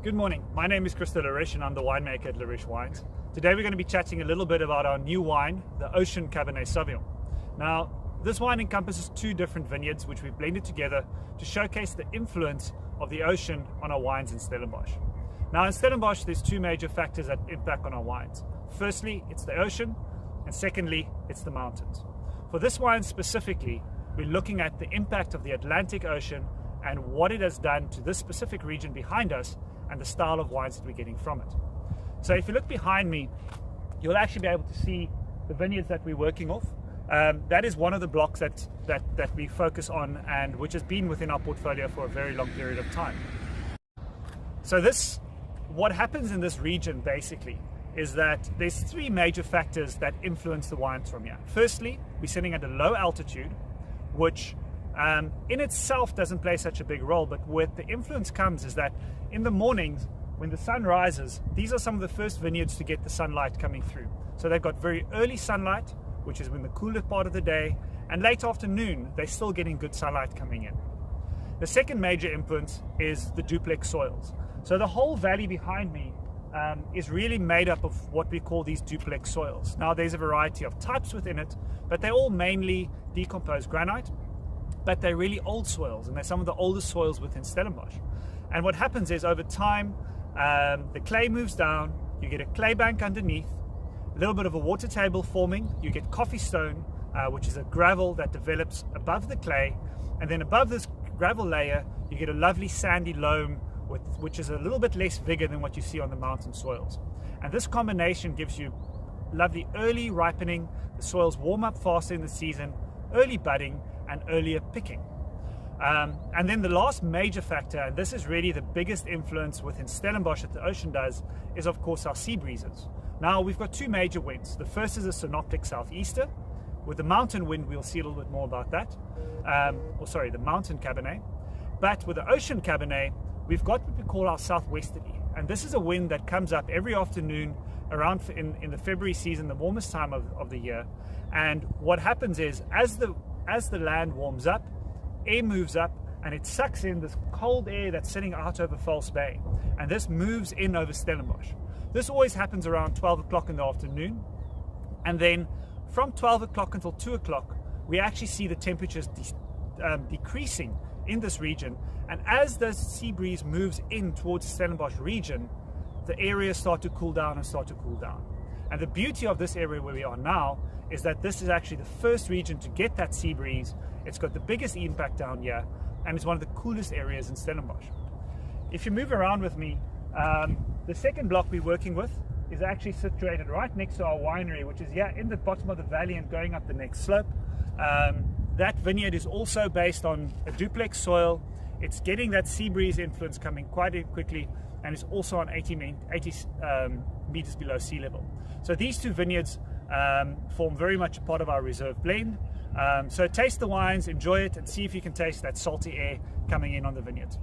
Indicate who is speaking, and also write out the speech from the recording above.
Speaker 1: Good morning, my name is Chris Larish and I'm the winemaker at Larish Wines. Today we're going to be chatting a little bit about our new wine, the Ocean Cabernet Sauvignon. Now, this wine encompasses two different vineyards which we've blended together to showcase the influence of the ocean on our wines in Stellenbosch. Now in Stellenbosch there's two major factors that impact on our wines. Firstly, it's the ocean, and secondly, it's the mountains. For this wine specifically, we're looking at the impact of the Atlantic Ocean and what it has done to this specific region behind us and the style of wines that we're getting from it. So if you look behind me, you'll actually be able to see the vineyards that we're working off. That is one of the blocks that we focus on and which has been within our portfolio for a very long period of time. So what happens in this region basically is that there's three major factors that influence the wines from here. Firstly, we're sitting at a low altitude, which in itself doesn't play such a big role, but where the influence comes is that in the mornings when the sun rises, these are some of the first vineyards to get the sunlight coming through. So they've got very early sunlight, which is when the cooler part of the day, and late afternoon they're still getting good sunlight coming in. The second major influence is the duplex soils. So the whole valley behind me is really made up of what we call these duplex soils. Now there's a variety of types within it, but they're all mainly decomposed granite, but they're really old soils, and they're some of the oldest soils within Stellenbosch. And what happens is over time, the clay moves down, you get a clay bank underneath, a little bit of a water table forming, you get coffee stone, which is a gravel that develops above the clay, and then above this gravel layer, you get a lovely sandy loam, which is a little bit less vigor than what you see on the mountain soils. And this combination gives you lovely early ripening, the soils warm up faster in the season, early budding, and earlier picking. And then the last major factor, and this is really the biggest influence within Stellenbosch that the ocean does, is of course our sea breezes. Now we've got two major winds. The first is a synoptic southeaster. With the mountain wind, we'll see a little bit more about that. The mountain Cabernet. But with the ocean Cabernet, we've got what we call our southwesterly. And this is a wind that comes up every afternoon around in the February season, the warmest time of the year. And what happens is, as the land warms up, air moves up and it sucks in this cold air that's sitting out over False Bay, and this moves in over Stellenbosch. This always happens around 12 o'clock in the afternoon, and then from 12 o'clock until 2 o'clock we actually see the temperatures decreasing in this region, and as the sea breeze moves in towards the Stellenbosch region, the areas start to cool down. And the beauty of this area where we are now is that this is actually the first region to get that sea breeze. It's got the biggest impact down here, and it's one of the coolest areas in Stellenbosch. If you move around with me, the second block we're working with is actually situated right next to our winery, which is here in the bottom of the valley and going up the next slope. That vineyard is also based on a duplex soil. It's getting that sea breeze influence coming quite quickly, and it's also on 80 meters below sea level. So these two vineyards form very much a part of our reserve blend. So taste the wines, enjoy it, and see if you can taste that salty air coming in on the vineyards.